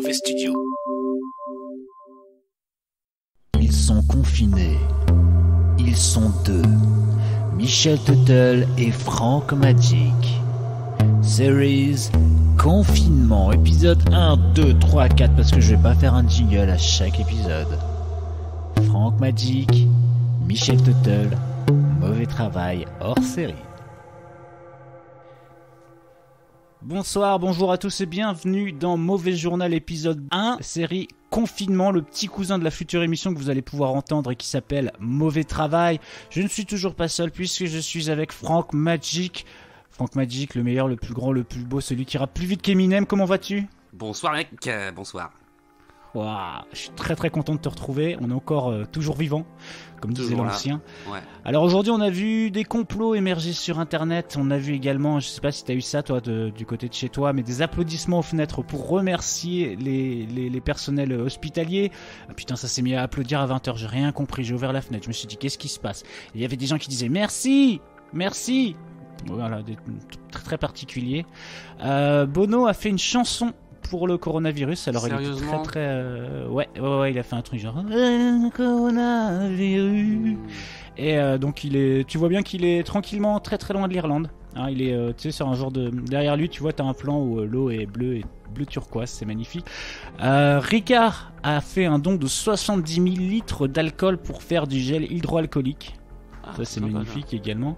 Mauvais Studio. Ils sont confinés. Ils sont deux. Michel Tuttle et Franck Magic. Series Confinement. Épisode 1, 2, 3, 4. Parce que je vais pas faire un jingle à chaque épisode. Franck Magic, Michel Tuttle, Mauvais Travail hors série. Bonsoir, bonjour à tous et bienvenue dans Mauvais Journal épisode 1, série Confinement, le petit cousin de la future émission que vous allez pouvoir entendre et qui s'appelle Mauvais Travail. Je ne suis toujours pas seul puisque je suis avec Franck Magic. Franck Magic, le meilleur, le plus grand, le plus beau, celui qui rappe plus vite qu'Eminem. Comment vas-tu ? Bonsoir mec, bonsoir. Wow, je suis très très content de te retrouver, on est encore toujours vivant, comme disait l'ancien. Ouais. Alors aujourd'hui on a vu des complots émerger sur internet, on a vu également, je sais pas si t'as eu ça toi du côté de chez toi, mais des applaudissements aux fenêtres pour remercier les personnels hospitaliers. Ah, putain, ça s'est mis à applaudir à 20h, j'ai rien compris, j'ai ouvert la fenêtre, je me suis dit qu'est-ce qui se passe ? Il y avait des gens qui disaient merci, merci. Voilà, très très particulier. Bono a fait une chanson pour le coronavirus, alors il est très très ouais, il a fait un truc genre coronavirus et donc tu vois bien qu'il est tranquillement très très loin de l'Irlande, hein, il est tu sais sur un genre de derrière lui, tu vois t'as un plan où l'eau est bleue et bleu turquoise, c'est magnifique. Ricard a fait un don de 70 000 litres d'alcool pour faire du gel hydroalcoolique. Ça c'est magnifique également.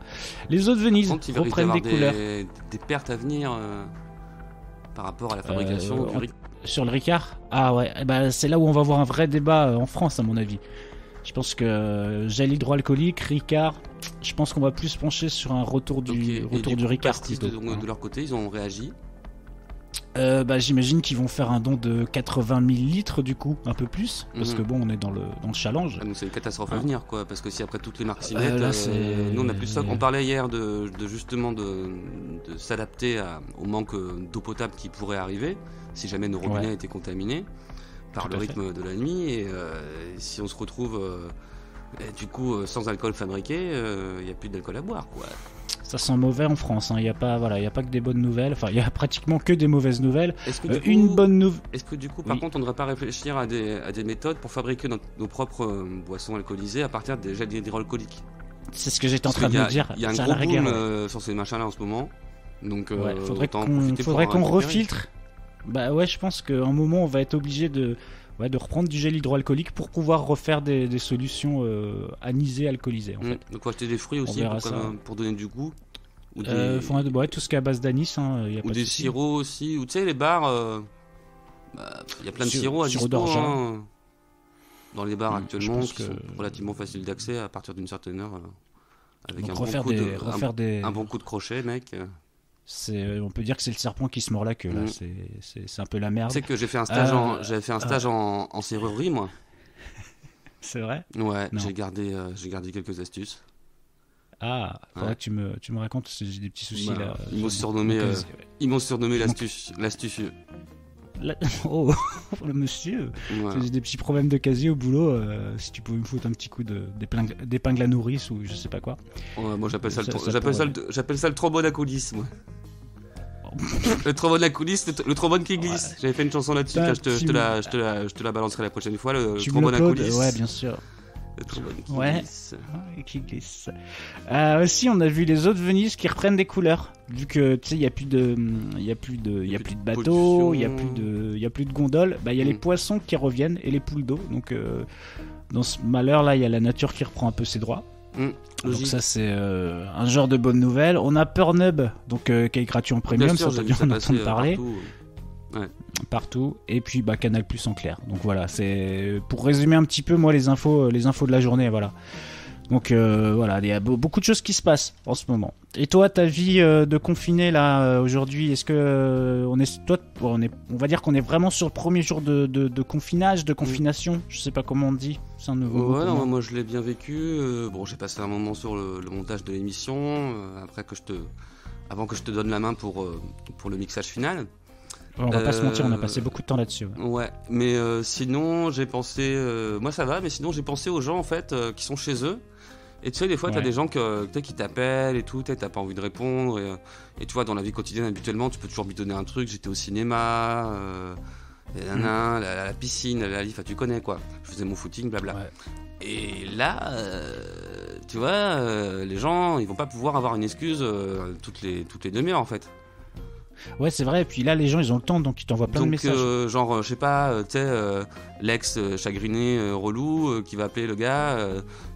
Les eaux de Venise reprennent des couleurs. Des pertes à venir par rapport à la fabrication du Ricard. Sur le Ricard ? Ah ouais, c'est là où on va avoir un vrai débat en France à mon avis. Je pense que gel hydroalcoolique, Ricard, je pense qu'on va plus se pencher sur un retour du Ricard. De leur côté, ils ont réagi. J'imagine qu'ils vont faire un don de 80 000 litres du coup, un peu plus, parce que bon, on est dans le challenge. Donc c'est une catastrophe à venir quoi, parce que si après toutes les marques s'y mettent, nous on a plus ça. On parlait hier de justement de s'adapter au manque d'eau potable qui pourrait arriver si jamais nos robinets étaient contaminés par le rythme de la nuit, et si on se retrouve du coup sans alcool fabriqué, il n'y a plus d'alcool à boire quoi. Ça sent mauvais en France, hein. Il y a pas que des bonnes nouvelles, enfin il y a pratiquement que des mauvaises nouvelles. Est-ce que une bonne nouvelle. Est-ce que du coup par contre on ne devrait pas réfléchir à des méthodes pour fabriquer nos propres boissons alcoolisées à partir des gels hydroalcooliques ? C'est ce que j'étais en train de me dire. Il y a un gros boom sur ces machins là en ce moment. Donc faudrait qu'on refiltre. Bah ouais, je pense qu'à un moment on va être obligé de reprendre du gel hydroalcoolique pour pouvoir refaire des solutions anisées, alcoolisées en fait. Donc faut acheter des fruits aussi pour donner du goût. Ou tout ce qui est à base d'anis, hein, y a ou pas des sirops aussi, ou tu sais les bars, y a plein de sirops à dispo dans les bars actuellement qui sont relativement faciles d'accès à partir d'une certaine heure, avec un bon coup de crochet mec. On peut dire que c'est le serpent qui se mord la queue là. C'est un peu la merde. Tu sais que j'ai fait un stage en serrurerie moi. C'est vrai ? Ouais, j'ai gardé quelques astuces. Ah, faudrait que tu me racontes, parce que j'ai des petits soucis là. Ils m'ont surnommé l'astucieux. Oh, le monsieur. Ouais. J'ai des petits problèmes de casier au boulot. Si tu pouvais me foutre un petit coup d'épingle à nourrice ou je sais pas quoi. Ouais, moi j'appelle ça le trombone à coulisses, moi. Le trombone à coulisses, le trombone qui glisse. Ouais. J'avais fait une chanson là-dessus. Je te la balancerai la prochaine fois. Le trombone à coulisses. Ouais, bien sûr. Le trombone qui glisse. Aussi, on a vu les eaux de Venise qui reprennent des couleurs. Vu que tu sais, il y a plus de bateaux, il y a plus de gondoles. Il y a les poissons qui reviennent et les poules d'eau. Donc dans ce malheur là, il y a la nature qui reprend un peu ses droits. Donc ça c'est un genre de bonne nouvelle. On a Pornhub, donc qui est gratuit en premium, ça t'as dû en entendre parler. Partout. Et puis Canal Plus en clair. Donc voilà, c'est pour résumer un petit peu moi les infos de la journée, voilà. Donc il y a beaucoup de choses qui se passent en ce moment. Et toi, ta vie de confiné là aujourd'hui, est-ce que on va dire qu'on est vraiment sur le premier jour de confinage, de confination, je sais pas comment on dit, c'est un nouveau. Ouais, non, moi je l'ai bien vécu. J'ai passé un moment sur le montage de l'émission, avant que je te donne la main pour le mixage final. On va pas se mentir, on a passé beaucoup de temps là-dessus. Ouais, mais sinon j'ai pensé, moi ça va, mais sinon j'ai pensé aux gens en fait qui sont chez eux. Et tu sais, des fois, t'as des gens qui t'appellent et tout, t'as pas envie de répondre. Et tu vois, dans la vie quotidienne, habituellement, tu peux toujours bitonner un truc. J'étais au cinéma, nanana, la piscine, la life, tu connais quoi. Je faisais mon footing, blabla. Ouais. Et là, tu vois, les gens, ils vont pas pouvoir avoir une excuse toutes les demi-heures en fait. Ouais, c'est vrai. Et puis là, les gens, ils ont le temps, donc ils t'envoient plein de messages. Genre, je sais pas, tu sais, l'ex chagriné relou qui va appeler le gars,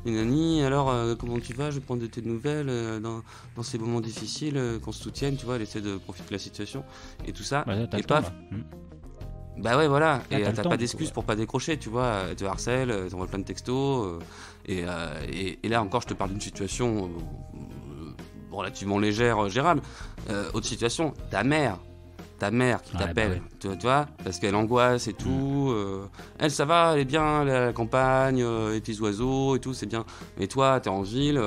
Nani, alors comment tu vas? Je vais prendre de tes nouvelles dans ces moments difficiles, qu'on se soutienne, tu vois, elle essaie de profiter de la situation et tout ça. Et paf. Bah ouais, voilà. Et t'as pas d'excuses pour pas décrocher, tu vois. Elle te harcèle, elle t'envoie plein de textos. Et là encore, je te parle d'une situation relativement légère, gérable. Autre situation, ta mère qui t'appelle, tu vois, parce qu'elle angoisse et tout. Elle, ça va, elle est bien, elle est à la campagne, les petits oiseaux et tout, c'est bien. Mais toi, t'es en ville,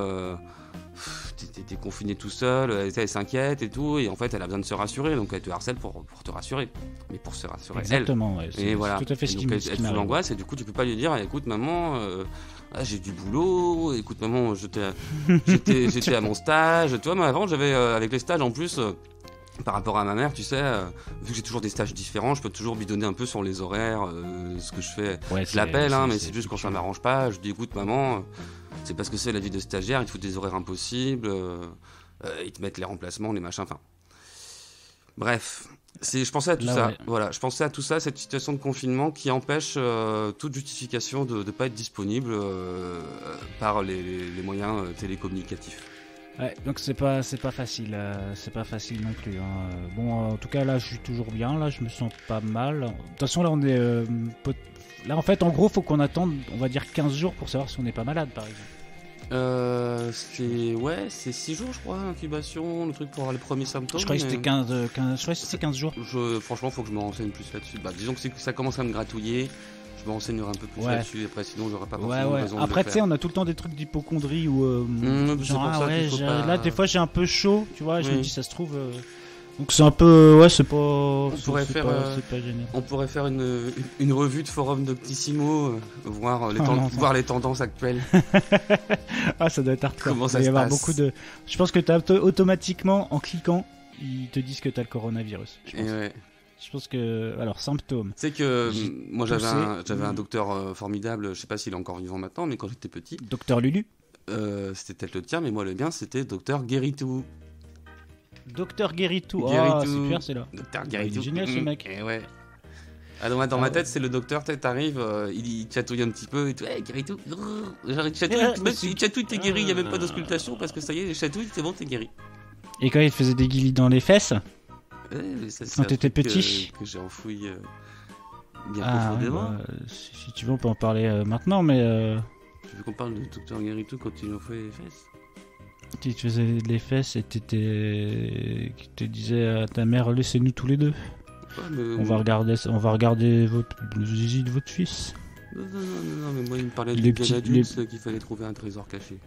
t'es confiné tout seul, elle s'inquiète et tout, et en fait, elle a besoin de se rassurer, donc elle te harcèle pour te rassurer. Mais pour se rassurer, exactement, elle. Et voilà. Tout à fait ce qui elle fout l'angoisse, et du coup, tu peux pas lui dire, écoute, maman. J'ai du boulot, écoute maman, j'étais à mon stage, tu vois, moi avant j'avais avec les stages en plus, par rapport à ma mère, tu sais, vu que j'ai toujours des stages différents, je peux toujours bidonner un peu sur les horaires, ce que je fais, je l'appelle, mais c'est juste quand ça m'arrange pas, je dis écoute maman, c'est parce que c'est la vie de stagiaire, ils te foutent des horaires impossibles, ils te mettent les remplacements, les machins, enfin... Bref, je pensais à tout ça. Ouais. Voilà, je pensais à tout ça, cette situation de confinement qui empêche toute justification de ne pas être disponible par les moyens télécommunicatifs. Ouais, donc c'est pas facile, non plus. Hein. Bon, en tout cas là, je suis toujours bien, là, je me sens pas mal. De toute façon, là, on est là, en fait, en gros, faut qu'on attende, on va dire 15 jours pour savoir si on n'est pas malade, par exemple. C'est 6 jours je crois, incubation, le truc pour avoir les premiers symptômes. Je croyais que c'était 15 jours. Franchement, faut que je me renseigne plus là-dessus. Disons que ça commence à me gratouiller, je me renseignerai un peu plus là-dessus, après sinon j'aurais pas forcément raison de le Après, tu sais, on a tout le temps des trucs d'hypocondrie où là, des fois j'ai un peu chaud, tu vois, je me dis ça se trouve... Donc c'est un peu, c'est pas génial. On pourrait faire une revue de forum Doctissimo, voir les tendances actuelles. Ça doit être hardcore. Comment ça se passe? Je pense que automatiquement, en cliquant, ils te disent que t'as le coronavirus. Je pense que, alors, symptômes. C'est que moi j'avais un docteur formidable, je sais pas s'il est encore vivant maintenant, mais quand j'étais petit. Docteur Lulu. C'était peut-être le tien, mais moi le mien c'était docteur Guéritou. Docteur Guéritou, super, c'est là. Docteur Guéritou. C'est génial ce mec. Et ouais. Dans ma tête, c'est le docteur, t'arrives, il chatouille un petit peu et tout. Hey, Guéritou. Genre, il chatouille, t'es guéri, il n'y a même pas d'auscultation parce que ça y est, les chatouilles, c'est bon, t'es guéri. Et quand il faisait des guilis dans les fesses quand t'étais petit que j'ai enfoui bien profondément. Si tu veux, on peut en parler maintenant, mais. Tu veux qu'on parle de docteur Guéritou quand il enfouait les fesses? Tu te faisais les fesses et qui te disait à ta mère, laissez-nous tous les deux. On va regarder le zizi de votre fils. Non, mais moi il me parlait du bien adulte qu'il fallait trouver un trésor caché.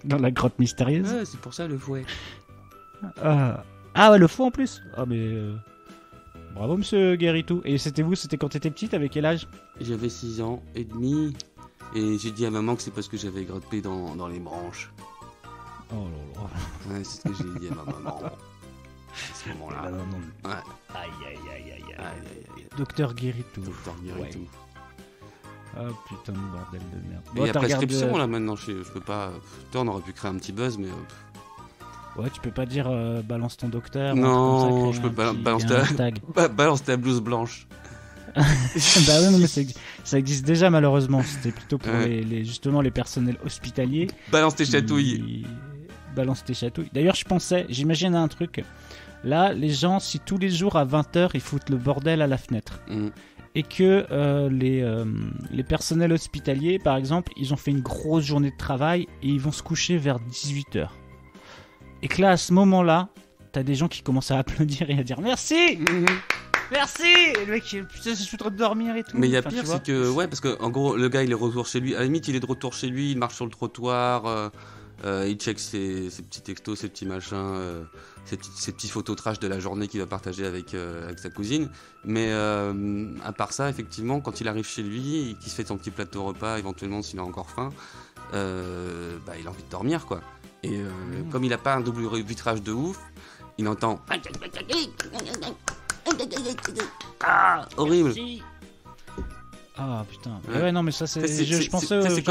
Dans la grotte mystérieuse. Ouais, c'est pour ça le fouet. Ouais, le fouet en plus. Bravo monsieur Guéritou. Et c'était quand t'étais petit, t'avais quel âge? J'avais 6 ans et demi. Et j'ai dit à maman que c'est parce que j'avais gratté dans les branches. Oh là là. Ouais, c'est ce que j'ai dit à ma maman. À ce moment-là. Ouais. Aïe. Docteur Guéritou. Ouais. Ah putain de bordel de merde. Il y a prescription là maintenant, je peux pas... On aurait pu créer un petit buzz, mais... Ouais, tu peux pas dire balance ton docteur. Non, je peux pas balance ta blouse blanche. Non, mais ça existe déjà malheureusement. C'était plutôt pour justement les personnels hospitaliers. Balance tes chatouilles. D'ailleurs, j'imagine un truc. Là, les gens, si tous les jours à 20h ils foutent le bordel à la fenêtre, et que les personnels hospitaliers, par exemple, ils ont fait une grosse journée de travail et ils vont se coucher vers 18h. Et que là, à ce moment-là, t'as des gens qui commencent à applaudir et à dire merci. Merci! Le mec, putain, je suis trop de dormir et tout. Mais il y a pire, c'est que, parce que, en gros, le gars, il est retour chez lui. À la limite, il est de retour chez lui, il marche sur le trottoir, il check ses petits textos, ses petits machins, ses petits photos trash de la journée qu'il va partager avec sa cousine. Mais, à part ça, effectivement, quand il arrive chez lui et qu'il se fait son petit plateau repas, éventuellement, s'il a encore faim, il a envie de dormir, quoi. Et, comme il a pas un double vitrage de ouf, il entend. Ah, horrible. Ah putain. Ouais, non, mais ça c'est. Je pensais. C'est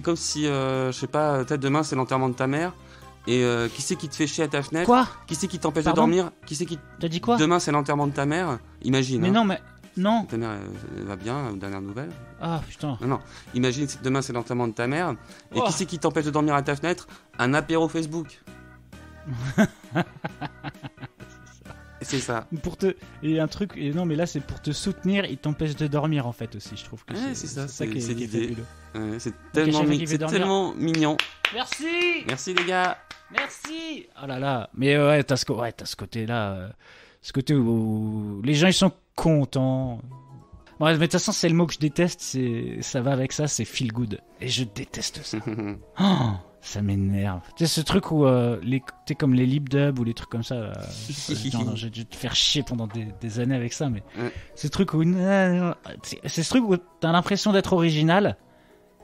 comme si, je sais pas, peut-être demain c'est l'enterrement de ta mère. Et qui c'est qui te fait chier à ta fenêtre? Quoi? Qui c'est qui t'empêche de dormir? Qui c'est qui... T'as dit quoi? Demain c'est l'enterrement de ta mère. Imagine. Mais hein. non, mais non. Ta mère elle va bien, dernière nouvelle. Ah putain. Non. Imagine demain c'est l'enterrement de ta mère. Et qui c'est qui t'empêche de dormir à ta fenêtre? Un apéro Facebook. C'est ça. Et un truc. Et non, mais là c'est pour te soutenir. Il t'empêche de dormir en fait aussi. Je trouve que c'est ça. C'est l'idée. C'est tellement mignon. Merci les gars. Merci. Oh là là. Mais ouais, t'as ce côté-là. Ce côté où les gens ils sont contents. Bon, mais de toute façon, c'est le mot que je déteste. Ça va avec ça, c'est feel good. Et je déteste ça. Oh, ça m'énerve. Tu sais, ce truc où t'es comme les lip dubs ou les trucs comme ça. Non, je vais te faire chier pendant des années avec ça, mais ce truc où c'est ce truc où t'as l'impression d'être original.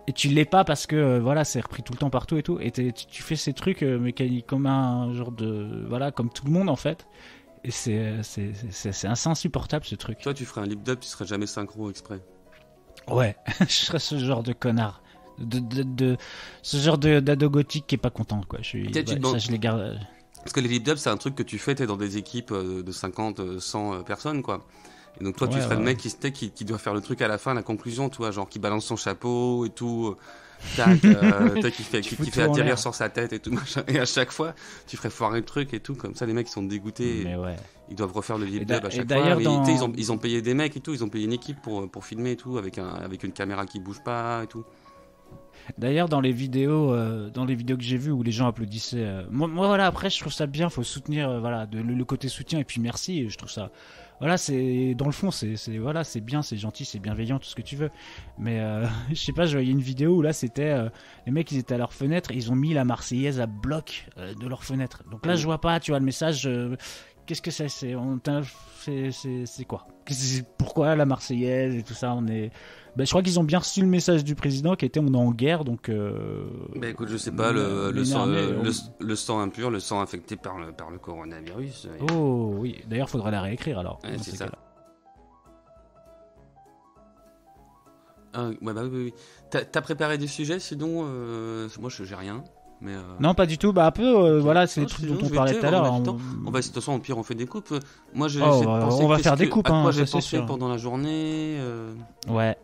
Et tu l'es pas parce que voilà, c'est repris tout le temps partout et tout. Et tu fais ces trucs mécaniques comme un genre de voilà, comme tout le monde en fait. Et c'est assez insupportable ce truc. Toi, tu ferais un lip dub, tu serais jamais synchro exprès. Ouais, je serais ce genre de connard, ce genre d'ado gothique qui est pas content quoi. Ça je les garde. Parce que les lip dubs, c'est un truc que tu fais, t'es dans des équipes de 50, 100 personnes quoi. Et donc toi tu serais le mec qui doit faire le truc à la fin, la conclusion, tu vois, genre qui balance son chapeau et tout, tac, qui fait atterrir sur sa tête et tout machin. Et à chaque fois tu ferais foirer le truc et tout, comme ça les mecs ils sont dégoûtés. Mais ouais. Ils doivent refaire le lip dub à chaque fois. Mais ils ont payé des mecs et tout, ils ont payé une équipe pour filmer et tout, avec une caméra qui bouge pas et tout. D'ailleurs, dans les vidéos que j'ai vues où les gens applaudissaient, moi voilà, après je trouve ça bien, faut soutenir, voilà, le côté soutien et puis merci, et je trouve ça, voilà, c'est dans le fond, c'est voilà, c'est bien, c'est gentil, c'est bienveillant, tout ce que tu veux. Mais je sais pas, je voyais une vidéo où là c'était les mecs ils étaient à leur fenêtre, ils ont mis la Marseillaise à bloc de leur fenêtre. Donc là je vois pas, tu vois le message. Qu'est-ce que c'est quoi? Pourquoi la Marseillaise et tout ça? Je crois qu'ils ont bien reçu le message du président qui était on est en guerre, donc. Écoute, je sais pas, le sang impur, le sang infecté par le coronavirus. Oh oui, d'ailleurs faudrait la réécrire alors. Ouais, c'est ça. Oui. T'as préparé des sujets sinon moi j'ai rien. Mais non, pas du tout. Bah un peu, voilà, c'est les trucs dont on parlait tout à l'heure. On va, de toute façon, au pire, on fait des coupes. Moi, j'ai on va faire des coupes. À quoi j'ai pensé pendant la journée. Ouais.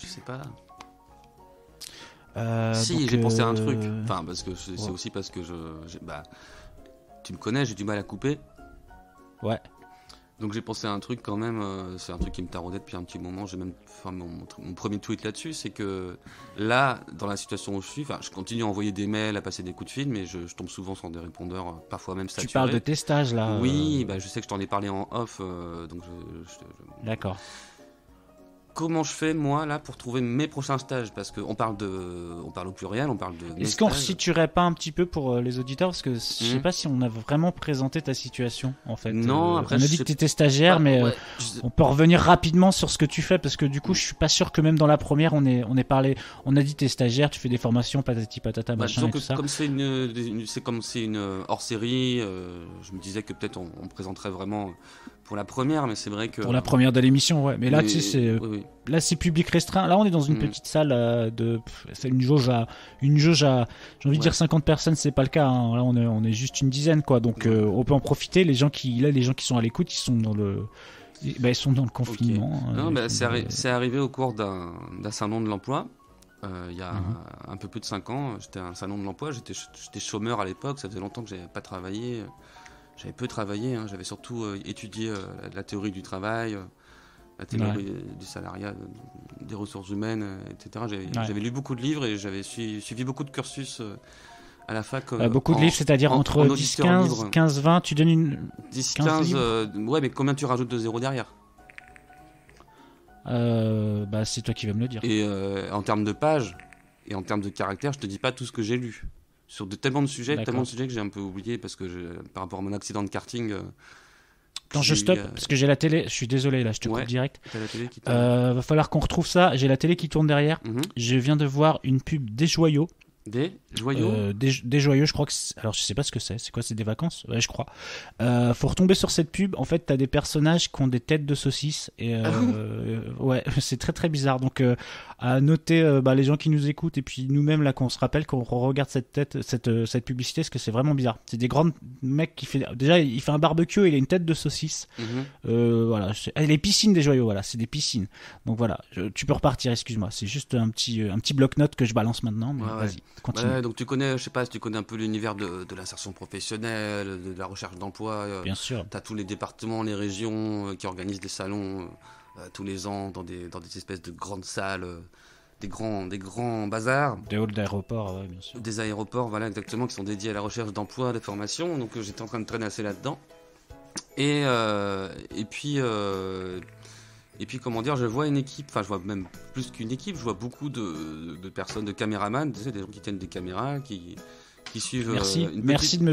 Je sais pas. Donc, j'ai pensé à un truc. Enfin, parce que c'est aussi parce que tu me connais, j'ai du mal à couper. Ouais. Donc j'ai pensé à un truc quand même, c'est un truc qui me taraudait depuis un petit moment, j'ai même fait mon premier tweet là-dessus, c'est que là, dans la situation où je suis, je continue à envoyer des mails, à passer des coups de fil, mais je tombe souvent sur des répondeurs, parfois même saturés. Tu parles de tes stages là? Oui, je sais que je t'en ai parlé en off, donc D'accord. Comment je fais moi là pour trouver mes prochains stages? Parce qu'on parle au pluriel, on parle de. Est-ce qu'on resituerait pas un petit peu pour les auditeurs? Parce que je sais pas si on a vraiment présenté ta situation en fait. Non, après on a dit que tu étais stagiaire, mais on peut revenir rapidement sur ce que tu fais parce que du coup je suis pas sûr que même dans la première on a dit t'es stagiaire, tu fais des formations patati patata machin et tout ça. Comme c'est une hors série, je me disais que peut-être on présenterait vraiment pour la première, mais c'est vrai que pour la première de l'émission, ouais. Mais là tu sais c'est là c'est public restreint. Là on est dans une petite salle c'est une jauge à j'ai envie de dire 50 personnes, c'est pas le cas hein. Là on est juste une dizaine quoi. Donc on peut en profiter, les gens qui sont à l'écoute, ils sont dans le confinement. Okay. C'est arrivé au cours d'un salon de l'emploi. Il y a un peu plus de 5 ans, j'étais à un salon de l'emploi, j'étais chômeur à l'époque, ça faisait longtemps que j'avais pas travaillé. J'avais peu travaillé, hein. J'avais surtout étudié la théorie du travail, la théorie du salariat, des ressources humaines, etc. J'avais lu beaucoup de livres et j'avais suivi beaucoup de cursus à la fac. Beaucoup de livres, c'est-à-dire entre 10, 15, 20, tu donnes une... 10, 15, ouais, mais combien tu rajoutes de zéro derrière? C'est toi qui vas me le dire. Et en termes de pages et en termes de caractères, je te dis pas tout ce que j'ai lu. Sur tellement de sujets que j'ai un peu oublié parce que par rapport à mon accident de karting. Quand je stoppe, parce que j'ai la télé, je suis désolé là, je te coupe direct. T'as la télé qui tourne. Va falloir qu'on retrouve ça. J'ai la télé qui tourne derrière. Je viens de voir une pub des joyaux. Des Joyaux des joyaux, je crois que alors je sais pas ce que c'est quoi, c'est des vacances, ouais, je crois. Faut retomber sur cette pub, en fait t'as des personnages qui ont des têtes de saucisses et ouais, c'est très très bizarre, donc à noter les gens qui nous écoutent et puis nous-mêmes là qu'on se rappelle qu'on regarde cette publicité, parce que c'est vraiment bizarre. C'est des grands mecs qui fait déjà, il fait un barbecue et il a une tête de saucisse. Voilà, les piscines des joyaux, voilà, c'est des piscines, donc voilà, tu peux repartir, excuse-moi, c'est juste un petit bloc-notes que je balance maintenant, mais vas-y, continue. Donc tu connais, je sais pas si tu connais un peu l'univers de l'insertion professionnelle, de la recherche d'emploi. Bien sûr. Tu as tous les départements, les régions qui organisent des salons tous les ans dans des espèces de grandes salles, des grands bazars. Des halls d'aéroports, ouais, bien sûr. Des aéroports, voilà, exactement, qui sont dédiés à la recherche d'emploi, de formation. Donc j'étais en train de traîner assez là-dedans. Et puis, comment dire, je vois une équipe, enfin, je vois même plus qu'une équipe, je vois beaucoup de personnes, de caméramans, tu sais, des gens qui tiennent des caméras, qui suivent. Merci de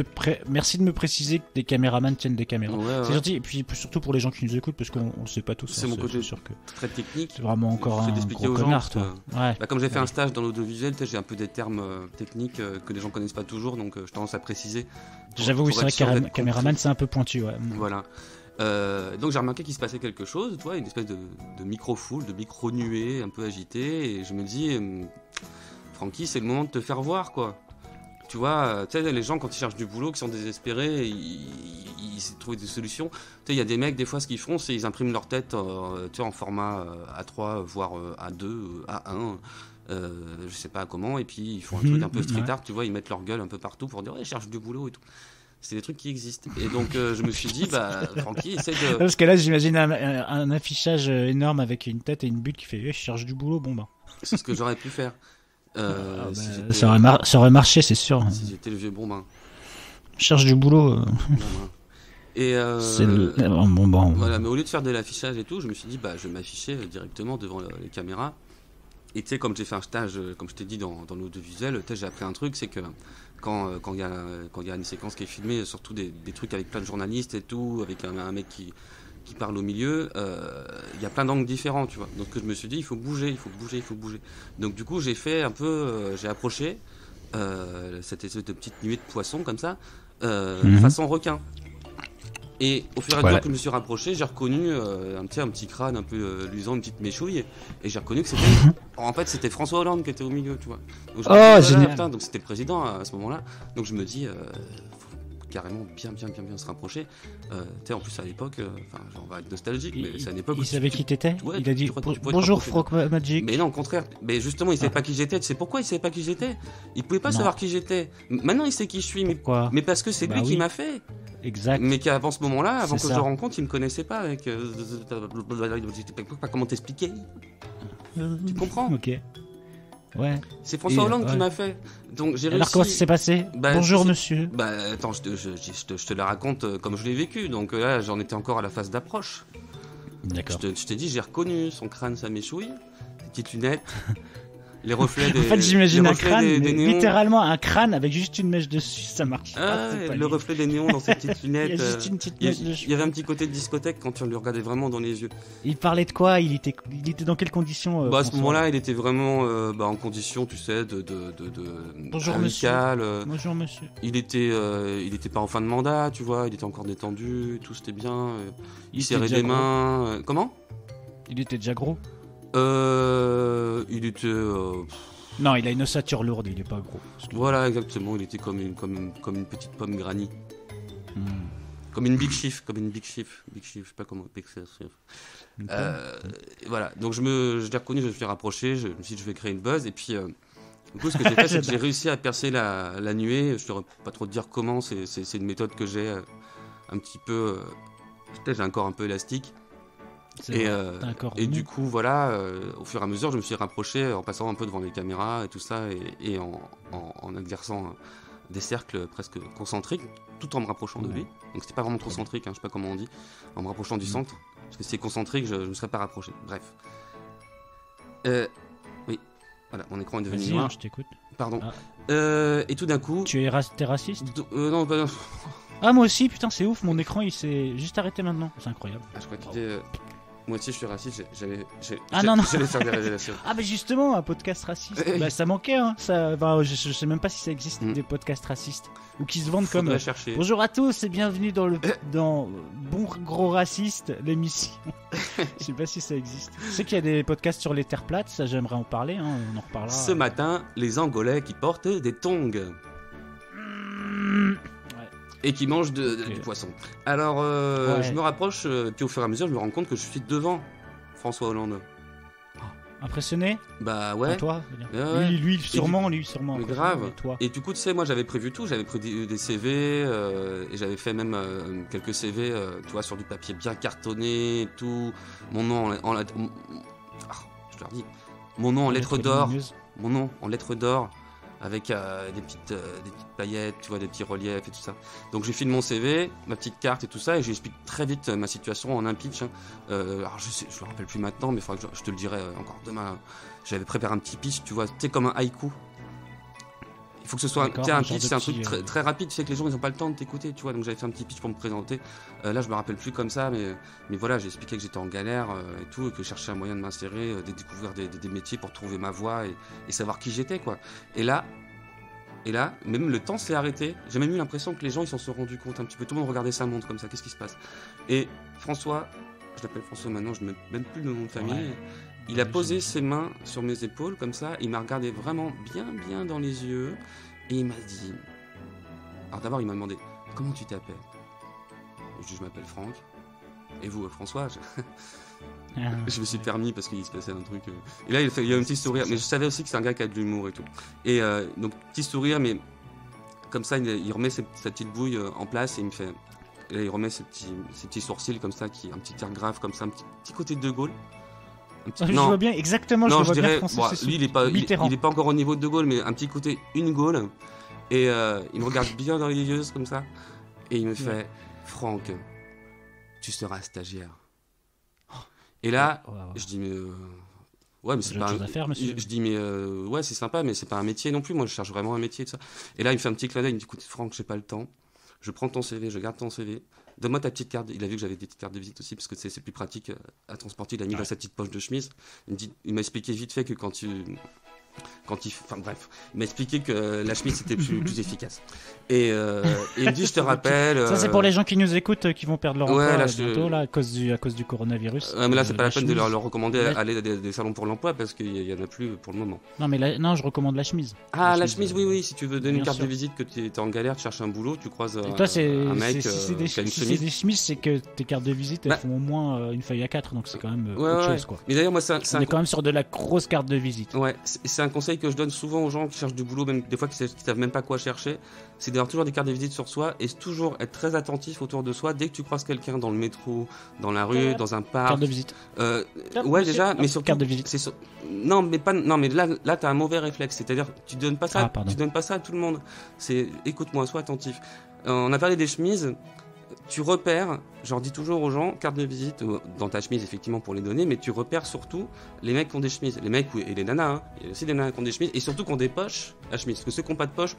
me préciser que des caméramans tiennent des caméras. C'est gentil, et puis surtout pour les gens qui nous écoutent, parce qu'on ne sait pas tous. C'est mon côté sûr que très technique. C'est vraiment encore un gros connard, toi. Comme j'ai fait un stage dans l'audiovisuel, j'ai un peu des termes techniques que les gens connaissent pas toujours, donc je tendance à préciser. J'avoue, oui, c'est vrai que caméraman, c'est un peu pointu, ouais. Voilà. Donc j'ai remarqué qu'il se passait quelque chose, tu vois, une espèce de micro-foule, de micro-nuée un peu agitée, et je me dis, Francky, c'est le moment de te faire voir, quoi. Tu vois, les gens quand ils cherchent du boulot, qui sont désespérés, ils trouvent des solutions. Tu sais, il y a des mecs, des fois, ce qu'ils font, c'est ils impriment leur tête en format A3, voire A2, A1, je sais pas comment, et puis ils font un truc un peu street art, tu vois, ils mettent leur gueule un peu partout pour dire, ouais, ils cherchent du boulot et tout. C'est des trucs qui existent. Et donc, je me suis dit, Francky, essaie de. Parce que là, j'imagine un affichage énorme avec une tête et une bulle qui fait, je cherche du boulot, bon bah. C'est ce que j'aurais pu faire. Ça aurait marché, c'est sûr. Si j'étais le vieux Bombin. Je cherche du boulot. Et Voilà, mais au lieu de faire de l'affichage et tout, je me suis dit, je vais m'afficher directement devant les caméras. Et tu sais, comme j'ai fait un stage, comme je t'ai dit, dans l'audiovisuel, j'ai appris un truc, c'est que quand il y a une séquence qui est filmée, surtout des trucs avec plein de journalistes et tout, avec un mec qui parle au milieu, il y a plein d'angles différents, tu vois. Donc je me suis dit, il faut bouger. Donc du coup, j'ai fait un peu, j'ai approché cette espèce de petite nuée de poissons comme ça, façon requin. Et au fur et à mesure que je me suis rapproché, j'ai reconnu un petit crâne un peu luisant, une petite méchouille, et j'ai reconnu que c'était François Hollande qui était au milieu, tu vois. Donc, génial. Donc c'était le président à ce moment-là. Donc je me dis, faut carrément bien se rapprocher. En plus à l'époque, on va être nostalgique, mais c'est à l'époque. Il savait qui t'étais. Il a dit bonjour Frog Magic. Mais non, au contraire. Mais justement, il savait pas qui j'étais. Tu sais pourquoi il savait pas qui j'étais? Il pouvait pas savoir qui j'étais. Maintenant, il sait qui je suis. Mais parce que c'est lui qui m'a fait. Exact. Mais qu'avant ce moment-là, avant que je le rencontre, il me connaissait pas. Avec, je sais pas comment t'expliquer. Tu comprends? Ok. Ouais. C'est François Hollande qui m'a fait. Donc j'ai réussi. Alors comment ça s'est passé? Bonjour monsieur. Attends, je te la raconte comme je l'ai vécu. Donc là, j'en étais encore à la phase d'approche. D'accord. Je t'ai dit, j'ai reconnu son crâne, sa méchouille, petites lunettes. Les reflets des. En fait, j'imagine un crâne, littéralement un crâne avec juste une mèche dessus, ça marche pas. Le reflet des néons dans ses petites lunettes. Il y a juste une petite mèche dessus. Il y avait un petit côté de discothèque quand tu le regardais vraiment dans les yeux. Il parlait de quoi? Il était dans quelles conditions à ce moment-là, il était vraiment en condition, tu sais, de bonjour amical. Bonjour monsieur. Il était pas en fin de mandat, tu vois, il était encore détendu, tout c'était bien. Il serrait des mains. Comment? Il était déjà gros. Il était. Non, il a une ossature lourde, il est pas gros. Voilà, exactement. Il était comme une petite pomme granny. Comme une big chief. Big chief, je sais pas comment. Big chief. Voilà. Donc je l'ai reconnu, je me suis rapproché. Je me suis dit, je vais créer une buzz. Et puis, du coup, ce que j'ai fait, c'est que j'ai réussi à percer la nuée. Je ne saurais pas trop te dire comment. C'est une méthode que j'ai un petit peu. J'ai un corps un peu élastique. Et du coup, voilà, au fur et à mesure, je me suis rapproché en passant un peu devant les caméras et tout ça, et en exerçant des cercles presque concentriques, tout en me rapprochant de lui. Donc c'était pas vraiment concentrique, je sais pas comment on dit, en me rapprochant du centre, parce que si c'est concentrique, je ne me serais pas rapproché. Bref. Oui, voilà, mon écran est devenu noir. Je t'écoute. Pardon. Et tout d'un coup... T'es raciste? Non, pas... Ah, moi aussi, putain, c'est ouf, mon écran il s'est juste arrêté maintenant. C'est incroyable. Je crois qu'il était... Moi aussi, je suis raciste. J'allais faire des révélations. Ah, mais justement, un podcast raciste. Bah, ça manquait, hein. Je sais même pas si ça existe, des podcasts racistes. Ou qui se vendent comme. Bonjour à tous et bienvenue dans Bon Gros Raciste, l'émission. Je sais pas si ça existe. Je sais qu'il y a des podcasts sur les terres plates, ça j'aimerais en parler, hein. On en reparlera. Ce matin, les Angolais qui portent des tongs. Et qui mange du poisson. Alors, je me rapproche, puis au fur et à mesure, je me rends compte que je suis devant François Hollande. Impressionné ? Bah ouais. À toi lui sûrement. Mais grave. Toi. Et du coup, tu sais, moi j'avais prévu tout. J'avais pris des CV, et j'avais fait même quelques CV, tu vois, sur du papier bien cartonné et tout. Mon nom je leur dis. Mon nom en lettres d'or. Mon nom en lettres d'or. Avec des petites paillettes, tu vois, des petits reliefs et tout ça. Donc j'ai filé mon CV, ma petite carte et tout ça, et j'explique très vite ma situation en un pitch. Alors je me rappelle plus maintenant, mais il faudra que je te le dirai encore demain. J'avais préparé un petit pitch, tu vois, tu sais, comme un haïku. Il faut que ce soit un pitch, c'est un truc très, très rapide, tu sais que les gens ils n'ont pas le temps de t'écouter, tu vois. Donc j'avais fait un petit pitch pour me présenter. Là je me rappelle plus comme ça, mais voilà, j'ai expliqué que j'étais en galère et tout, et que je cherchais un moyen de m'insérer, de découvrir des métiers pour trouver ma voie et savoir qui j'étais, quoi. Et là, même le temps s'est arrêté. J'ai même eu l'impression que les gens ils s'en sont rendus compte un petit peu. Tout le monde regardait sa montre comme ça. Qu'est-ce qui se passe ? Et François, je l'appelle François maintenant, je ne mets même plus le nom de famille. Ouais. Il a posé ses mains sur mes épaules comme ça. Il m'a regardé vraiment bien dans les yeux et il m'a dit. Alors d'abord il m'a demandé comment tu t'appelles. Je dis je m'appelle Franck. Et vous François Je me suis permis parce qu'il se passait un truc. Et là, il y a un petit sourire. Mais je savais aussi que c'est un gars qui a de l'humour et tout. Et donc, petit sourire, mais comme ça, il remet sa petite bouille en place et il me fait. Et là, il remet ses petits sourcils comme ça, un petit air grave comme ça, un petit côté de De Gaulle. Je vois bien, exactement. Non, je dirais. Lui, il est pas encore au niveau de De Gaulle, mais un petit côté une Gaulle. Et il me regarde bien dans les yeux comme ça. Et il me fait Franck, tu seras stagiaire. Et là, je dis, mais ouais, mais c'est pas à faire, monsieur. Je dis, mais ouais, c'est sympa, mais c'est pas un métier non plus. Moi, je cherche vraiment un métier, tout ça. Et là, il me fait un petit clin d'œil. Il me dit, écoute, Franck, j'ai pas le temps. Je prends ton CV, je garde ton CV. Donne-moi ta petite carte. Il a vu que j'avais des petites cartes de visite aussi, parce que c'est plus pratique à transporter. Il a mis dans sa petite poche de chemise. Il m'a expliqué vite fait que enfin bref, il m'a expliqué que la chemise c'était plus efficace. Et il me dit je te rappelle. Ça c'est pour les gens qui nous écoutent, qui vont perdre leur emploi bientôt là, à cause du coronavirus. Mais là c'est pas la peine de leur recommander aller à des salons pour l'emploi parce qu'il y en a plus pour le moment. Non mais non, je recommande la chemise. Ah la chemise oui, si tu veux donner une carte de visite, que tu es en galère, tu cherches un boulot, tu croises un mec qui a une chemise. Si c'est des chemises, c'est que tes cartes de visite elles font au moins une feuille A4, donc c'est quand même autre chose quoi. Mais d'ailleurs moi on est quand même sur de la grosse carte de visite. Ouais, c'est un conseil que je donne souvent aux gens qui cherchent du boulot, même des fois qui savent même pas quoi chercher, c'est d'avoir toujours des cartes de visite sur soi et toujours être très attentif autour de soi dès que tu croises quelqu'un dans le métro, dans la rue, dans un parc. Carte de visite. Ouais déjà, mais surtout carte de visite. Non mais là t'as un mauvais réflexe, c'est-à-dire tu donnes pas ça, tu donnes pas ça à tout le monde. C'est écoute-moi, sois attentif. On a parlé des chemises. Tu repères, j'en dis toujours aux gens, carte de visite dans ta chemise effectivement pour les donner, mais tu repères surtout les mecs qui ont des chemises, les mecs et les nanas, hein. Il y a aussi des nanas qui ont des chemises et surtout qui ont des poches à chemise, parce que ceux qui n'ont pas de poche,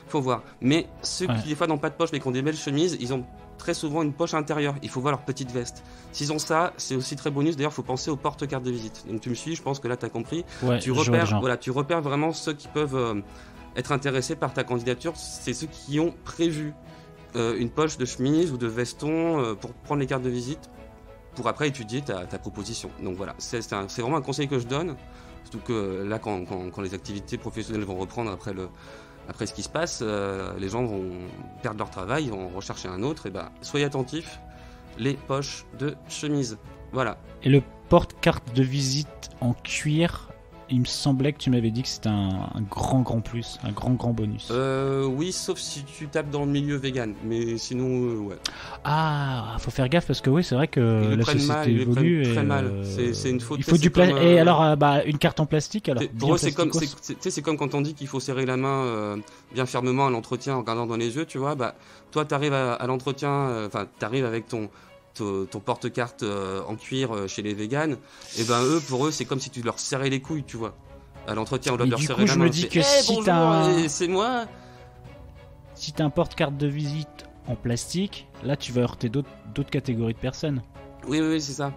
faut voir. Mais ceux qui des fois n'ont pas de poche mais qui ont des belles chemises, ils ont très souvent une poche intérieure, il faut voir leur petite veste. S'ils ont ça, c'est aussi très bonus, d'ailleurs il faut penser aux porte-cartes de visite. Donc tu me suis, je pense que là tu as compris, tu repères vraiment ceux qui peuvent être intéressés par ta candidature, c'est ceux qui ont prévu une poche de chemise ou de veston pour prendre les cartes de visite pour après étudier ta proposition. Donc voilà, c'est vraiment un conseil que je donne, surtout que là quand les activités professionnelles vont reprendre après ce qui se passe, les gens vont perdre leur travail, ils vont rechercher un autre, et soyez attentifs, les poches de chemise. Voilà. Et le porte-carte de visite en cuir, il me semblait que tu m'avais dit que c'était un grand plus, un grand bonus. Oui, sauf si tu tapes dans le milieu vegan, mais sinon, ouais. Ah, faut faire gaffe parce que oui, c'est vrai que la société évolue. Très mal. C'est une faute. Il faut du plastique. Et alors, une carte en plastique, alors. Pour eux, c'est comme quand on dit qu'il faut serrer la main bien fermement à l'entretien en regardant dans les yeux, tu vois. Toi, t'arrives à l'entretien, t'arrives avec ton porte-carte en cuir chez les véganes, et pour eux c'est comme si tu leur serrais les couilles, tu vois. À l'entretien on doit leur serrer la main. Je me dis que c'est moi. Si t'as un porte-carte de visite en plastique, là tu vas heurter d'autres catégories de personnes. Oui, c'est ça.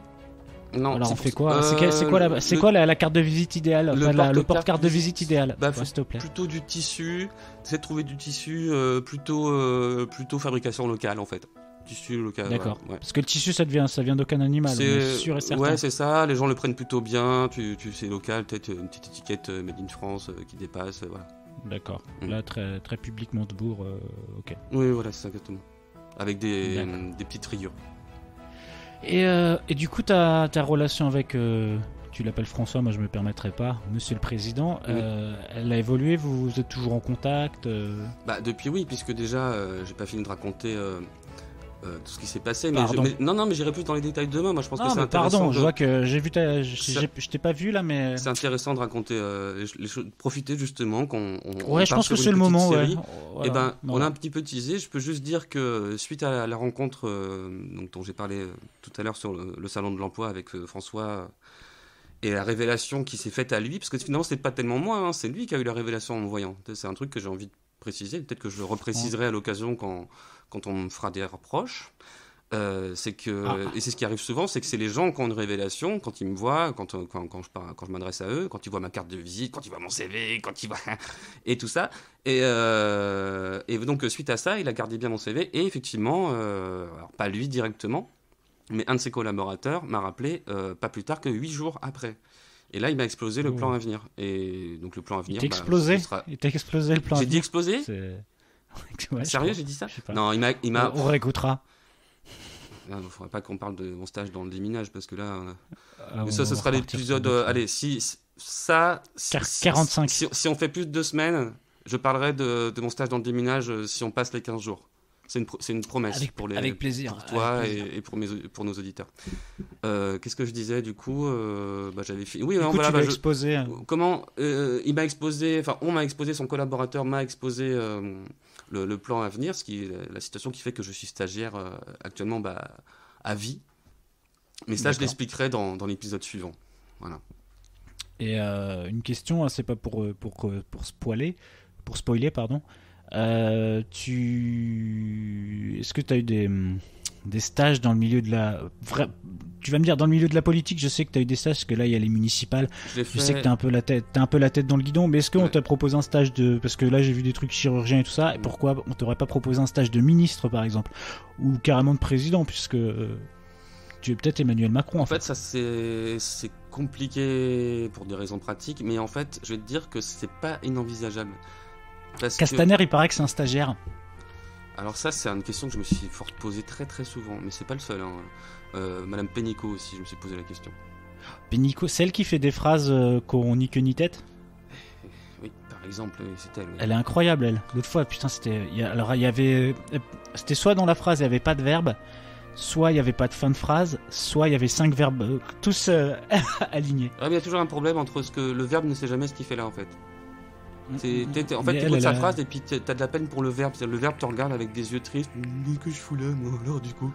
Non. Alors on fait quoi? C'est quoi la carte de visite idéale? Le porte-carte de visite idéal. S'il te plaît. Plutôt du tissu. Essayer de trouver du tissu plutôt fabrication locale en fait. Tissu local. D'accord. Ouais. Parce que le tissu ça vient d'aucun animal. C'est sûr et certain. Ouais, c'est ça. Les gens le prennent plutôt bien. Tu c'est local, peut-être une petite étiquette Made in France qui dépasse. Voilà. D'accord. Là très très public Montebourg. Ok. Oui, voilà, c'est ça exactement. Avec des petites rayures. Et du coup, ta relation avec, tu l'appelles François, moi je me permettrai pas, Monsieur le Président, elle a évolué, vous êtes toujours en contact Depuis oui, puisque déjà, j'ai pas fini de raconter tout ce qui s'est passé. Mais mais j'irai plus dans les détails demain. Moi, je pense que c'est intéressant. Pardon, je vois que j'ai vu je t'ai pas vu là, mais c'est intéressant de raconter les choses, profiter justement qu'on. Je pense que c'est le moment. Voilà, on a un petit peu teasé. Je peux juste dire que suite à la rencontre dont j'ai parlé tout à l'heure sur le salon de l'emploi avec François. Et la révélation qui s'est faite à lui, parce que finalement c'est pas tellement moi, c'est lui qui a eu la révélation en me voyant. C'est un truc que j'ai envie de préciser, peut-être que je le repréciserai à l'occasion quand on me fera des reproches. C'est que et c'est ce qui arrive souvent, c'est que c'est les gens qui ont une révélation quand ils me voient, quand je m'adresse à eux, quand ils voient ma carte de visite, quand ils voient mon CV, quand ils voient et tout ça. Et donc suite à ça, il a gardé bien mon CV et effectivement, alors pas lui directement. Mais un de ses collaborateurs m'a rappelé pas plus tard que 8 jours après. Et là, il m'a explosé le plan à venir. Et donc le plan à venir... Il t'a explosé Il t'a explosé le plan à venir. J'ai dit exploser Sérieux, j'ai dit ça? Non, il m'a... On réécoutera. Il ne faudrait pas qu'on parle de mon stage dans le déminage, parce que là... Mais ça, ce sera l'épisode... allez, ça... 45. Si on fait plus de 2 semaines, je parlerai de mon stage dans le déminage si on passe les 15 jours. C'est une promesse avec plaisir. Pour toi et pour nos auditeurs. Qu'est-ce que je disais du coup j'avais fini. Oui, du coup, tu l'as exposé. Comment il m'a exposé, on m'a exposé, son collaborateur m'a exposé le plan à venir, ce qui est la situation qui fait que je suis stagiaire actuellement à vie. Mais ça, je l'expliquerai dans l'épisode suivant. Voilà. Et une question, c'est pas pour spoiler, pardon. Est-ce que tu as eu des stages dans le milieu de la... Tu vas me dire, dans le milieu de la politique, je sais que tu as eu des stages, parce que là, il y a les municipales. Je sais que tu as un peu la tête dans le guidon, mais est-ce qu'on t'a proposé un stage de... Parce que là, j'ai vu des trucs chirurgiens et tout ça, et pourquoi on t'aurait pas proposé un stage de ministre, par exemple, ou carrément de président, puisque tu es peut-être Emmanuel Macron. En fait, ça, c'est compliqué pour des raisons pratiques, mais en fait, je vais te dire que c'est pas inenvisageable. Castaner, il paraît que c'est un stagiaire. Alors ça, c'est une question que je me suis posée très très souvent, mais c'est pas le seul. Madame Pénicaud aussi, je me suis posé la question. Pénicaud, celle qui fait des phrases qu'on ni queue ni tête. Oui, par exemple, c'est elle. Oui. Elle est incroyable, elle. L'autre fois, putain, c'était soit dans la phrase il y avait pas de verbe, soit il y avait pas de fin de phrase, soit il y avait 5 verbes tous alignés. Il y a toujours un problème entre ce que le verbe ne sait jamais ce qu'il fait là en fait. En fait, tu écoutes sa phrase et puis t'as de la peine pour le verbe. Le verbe te regarde avec des yeux tristes. Qu'est-ce que je fous là, moi, alors, du coup.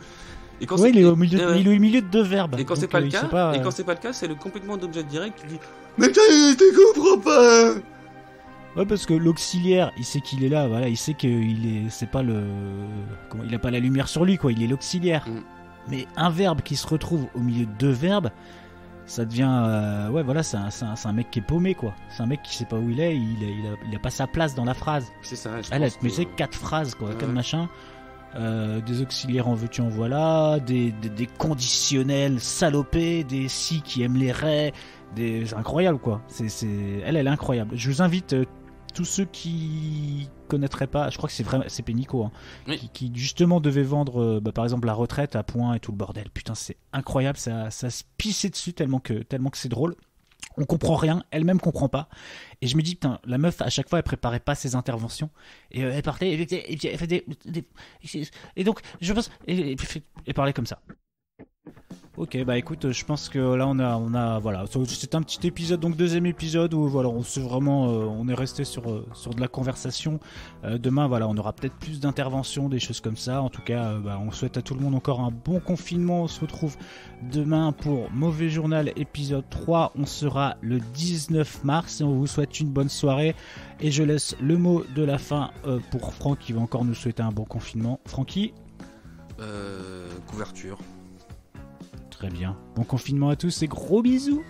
Et quand il est au milieu de 2 verbes. Et quand c'est pas le cas, c'est complètement d'objet direct qui dit mais tu comprends pas. Ouais, parce que l'auxiliaire, il sait qu'il est là, voilà, il sait qu'il est, c'est pas il a pas la lumière sur lui, quoi. Il est l'auxiliaire. Mais un verbe qui se retrouve au milieu de 2 verbes. Ça devient c'est un mec qui est paumé, quoi. C'est un mec qui sait pas où il est, il a pas sa place dans la phrase. C'est ça. Mais c'est 4 phrases, quoi, 4 machins. Des auxiliaires en veux-tu en voilà, des conditionnels salopés, des si qui aiment les raies, c'est incroyable, quoi. Elle est incroyable. Je vous invite tous ceux qui connaîtraient pas, je crois que c'est Pénicaud, hein, oui. qui justement devait vendre par exemple la retraite à point et tout le bordel. Putain, c'est incroyable, ça se pissait dessus tellement que c'est drôle. On comprend rien, elle-même comprend pas. Et je me dis, putain, la meuf, à chaque fois, elle préparait pas ses interventions. Et elle partait, elle fait et donc, je pense, elle parlait comme ça. Ok, bah écoute, je pense que là on a voilà, c'est un petit épisode, donc 2e épisode où voilà, on est resté sur de la conversation. Demain, voilà, on aura peut-être plus d'interventions, des choses comme ça. En tout cas, on souhaite à tout le monde encore un bon confinement. On se retrouve demain pour Mauvais Journal épisode 3. On sera le 19 mars et on vous souhaite une bonne soirée. Et je laisse le mot de la fin pour Franck qui va encore nous souhaiter un bon confinement. Francky, couverture. Très bien. Bon confinement à tous et gros bisous.